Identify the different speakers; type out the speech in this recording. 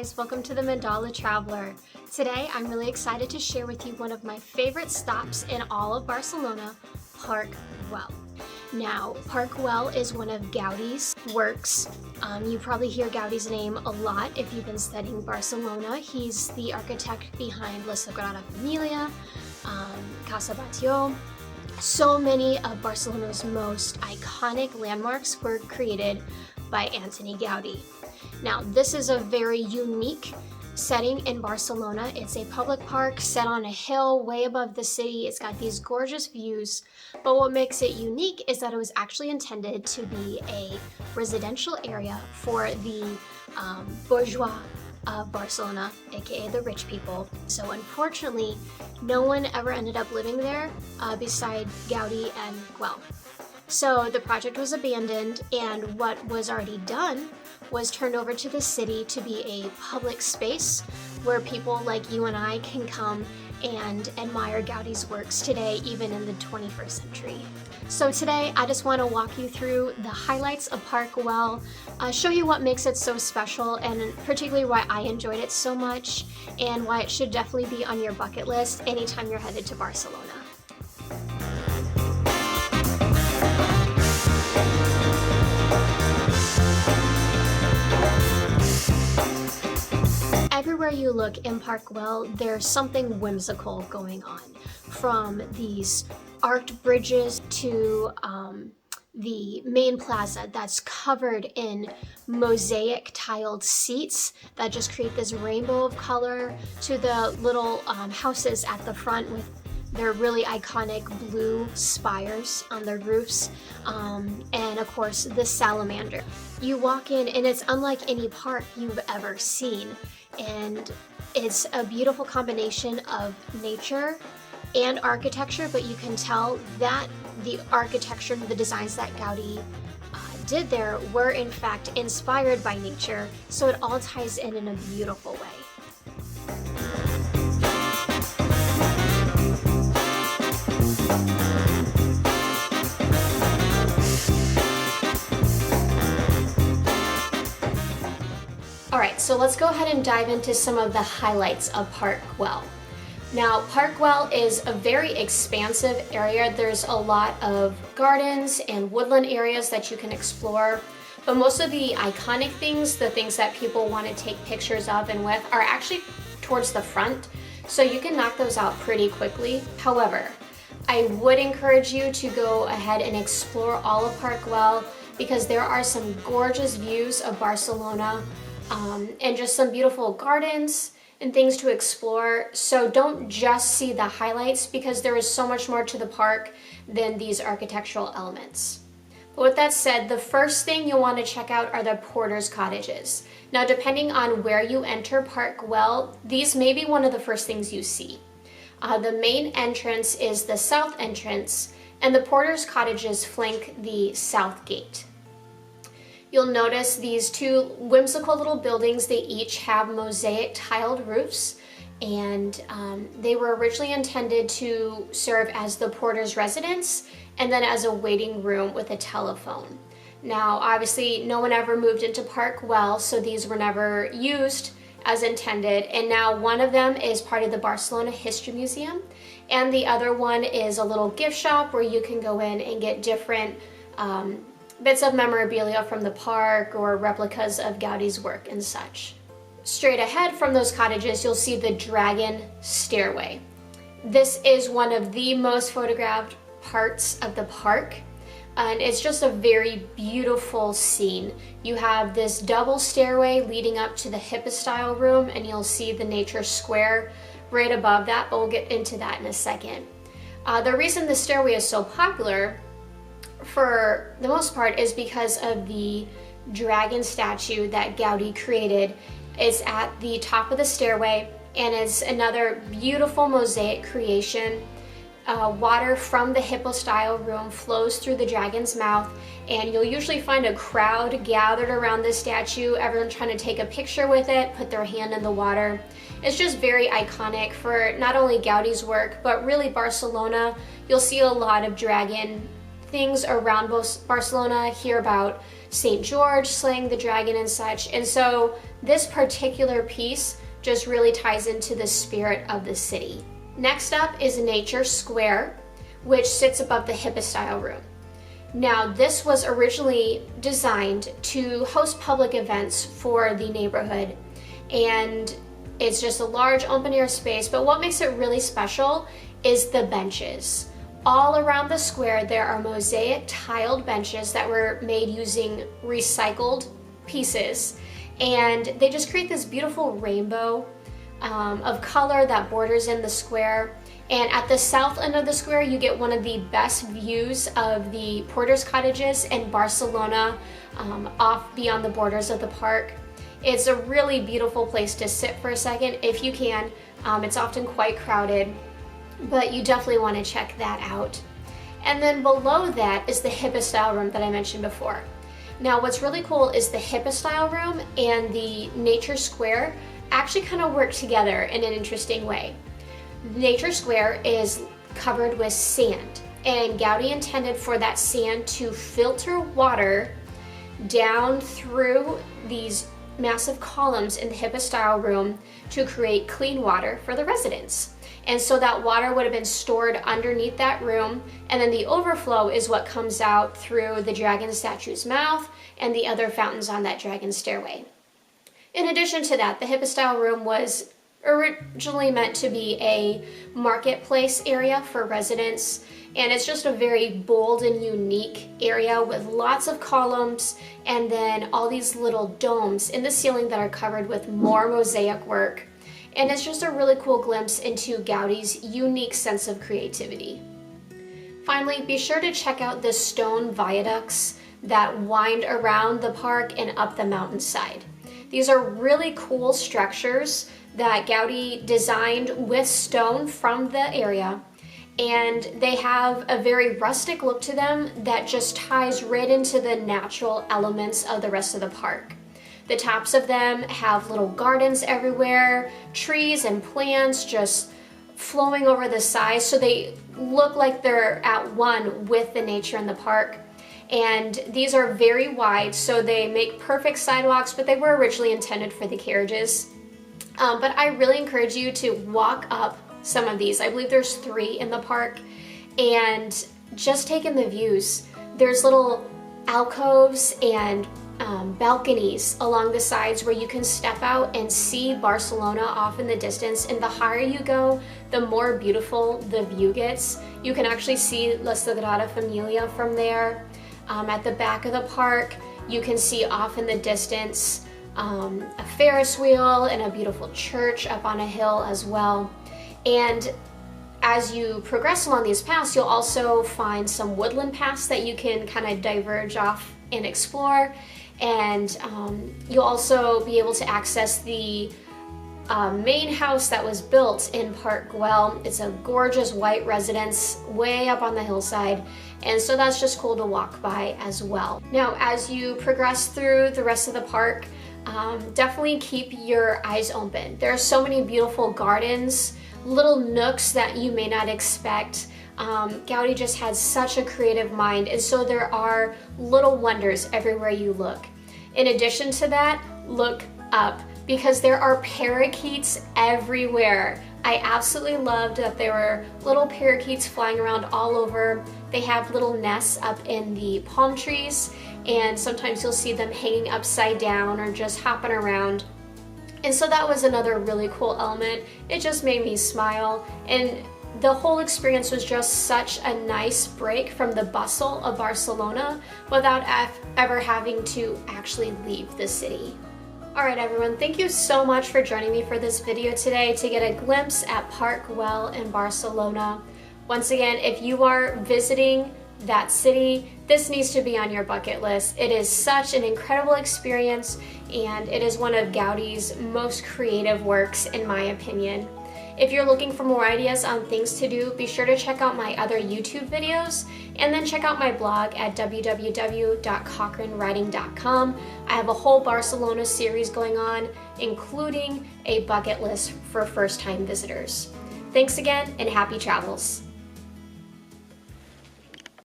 Speaker 1: guys, welcome to the Mandala Traveler. Today I'm really excited to share with you one of my favorite stops in all of Barcelona, Park Guell. Now, Park Guell is one of Gaudi's works. You probably hear Gaudi's name a lot if you've been studying Barcelona. He's the architect behind La Sagrada Familia, Casa Batlló. So many of Barcelona's most iconic landmarks were created by Antoni Gaudi. Now, this is a very unique setting in Barcelona. It's a public park set on a hill way above the city. It's got these gorgeous views, but what makes it unique is that it was actually intended to be a residential area for the bourgeois of Barcelona, aka the rich people. So unfortunately, no one ever ended up living there beside Gaudi and Guell. So the project was abandoned, and what was already done was turned over to the city to be a public space where people like you and I can come and admire Gaudi's works today, even in the 21st century. So today I just want to walk you through the highlights of Park Guell, show you what makes it so special, and particularly why I enjoyed it so much, and why it should definitely be on your bucket list anytime you're headed to Barcelona. Everywhere you look in Park Guell, there's something whimsical going on. From these arched bridges to the main plaza that's covered in mosaic tiled seats that just create this rainbow of color, to the little houses at the front with their really iconic blue spires on their roofs, and of course the salamander. You walk in and it's unlike any park you've ever seen, and it's a beautiful combination of nature and architecture, but you can tell that the architecture and the designs that Gaudi did there were in fact inspired by nature, so it all ties in a beautiful way. Alright, so let's go ahead and dive into some of the highlights of Park Guell. Now, Park Guell is a very expansive area. There's a lot of gardens and woodland areas that you can explore, but most of the iconic things, the things that people want to take pictures of and with, are actually towards the front, so you can knock those out pretty quickly. However, I would encourage you to go ahead and explore all of Park Guell, because there are some gorgeous views of Barcelona, and just some beautiful gardens and things to explore. So don't just see the highlights, because there is so much more to the park than these architectural elements. But with that said, the first thing you'll want to check out are the porter's cottages. Now, depending on where you enter Park Guell, these may be one of the first things you see. The main entrance is the south entrance, and the porter's cottages flank the south gate. You'll notice these two whimsical little buildings. They each have mosaic tiled roofs, and they were originally intended to serve as the porter's residence and then as a waiting room with a telephone. Now, obviously, no one ever moved into Park Guell, so these were never used as intended, and now one of them is part of the Barcelona History Museum, and the other one is a little gift shop where you can go in and get different bits of memorabilia from the park or replicas of Gaudi's work and such. Straight ahead from those cottages, you'll see the Dragon Stairway. This is one of the most photographed parts of the park, and it's just a very beautiful scene. You have this double stairway leading up to the Hypostyle room, and you'll see the nature square right above that, but we'll get into that in a second. The reason the stairway is so popular, for the most part, is because of the dragon statue that Gaudi created. It's at the top of the stairway, and it's another beautiful mosaic creation. Water from the Hypostyle room flows through the dragon's mouth, and you'll usually find a crowd gathered around this statue, everyone trying to take a picture with it, put their hand in the water. It's just very iconic for not only Gaudi's work, but really Barcelona. You'll see a lot of dragon things around Barcelona, hear about St. George slaying the dragon and such. And so this particular piece just really ties into the spirit of the city. Next up is Nature Square, which sits above the Hippostyle Room. Now, this was originally designed to host public events for the neighborhood, and it's just a large open air space, but what makes it really special is the benches. All around the square, there are mosaic tiled benches that were made using recycled pieces, and they just create this beautiful rainbow of color that borders in the square. And at the south end of the square, you get one of the best views of the porters' cottages in Barcelona, off beyond the borders of the park. It's a really beautiful place to sit for a second if you can. It's often quite crowded, but you definitely want to check that out. And then below that is the Hippostyle Room that I mentioned before. Now, what's really cool is the Hippostyle Room and the Nature Square actually kind of work together in an interesting way. Nature Square is covered with sand, and Gaudí intended for that sand to filter water down through these massive columns in the Hippostyle Room to create clean water for the residents. And so that water would have been stored underneath that room, and then the overflow is what comes out through the dragon statue's mouth and the other fountains on that dragon stairway. In addition to that, the Hippostyle Room was originally meant to be a marketplace area for residents, and it's just a very bold and unique area with lots of columns and then all these little domes in the ceiling that are covered with more mosaic work. And it's just a really cool glimpse into Gaudí's unique sense of creativity. Finally, be sure to check out the stone viaducts that wind around the park and up the mountainside. These are really cool structures that Gaudí designed with stone from the area, and they have a very rustic look to them that just ties right into the natural elements of the rest of the park. The tops of them have little gardens everywhere, trees and plants just flowing over the sides, so they look like they're at one with the nature in the park. And these are very wide, so they make perfect sidewalks, but they were originally intended for the carriages. But I really encourage you to walk up some of these. I believe there's 3 in the park, and just take in the views. There's little alcoves and balconies along the sides where you can step out and see Barcelona off in the distance, and the higher you go, the more beautiful the view gets. You can actually see La Sagrada Familia from there. At the back of the park, you can see off in the distance a Ferris wheel and a beautiful church up on a hill as well. And as you progress along these paths, you'll also find some woodland paths that you can kind of diverge off and explore. And you'll also be able to access the main house that was built in Park Guell. It's a gorgeous white residence way up on the hillside, and so that's just cool to walk by as well. Now, as you progress through the rest of the park, definitely keep your eyes open. There are so many beautiful gardens, little nooks that you may not expect. Gaudí just had such a creative mind, and so there are little wonders everywhere you look. In addition to that, look up, because there are parakeets everywhere. I absolutely loved that there were little parakeets flying around all over. They have little nests up in the palm trees, and sometimes you'll see them hanging upside down or just hopping around. And so that was another really cool element. It just made me smile, and the whole experience was just such a nice break from the bustle of Barcelona without ever having to actually leave the city. Alright everyone, thank you so much for joining me for this video today to get a glimpse at Park Guell in Barcelona. Once again, if you are visiting that city, this needs to be on your bucket list. It is such an incredible experience, and it is one of Gaudí's most creative works in my opinion. If you're looking for more ideas on things to do, be sure to check out my other YouTube videos, and then check out my blog at www.cochranewriting.com. I have a whole Barcelona series going on, including a bucket list for first-time visitors. Thanks again, and happy travels.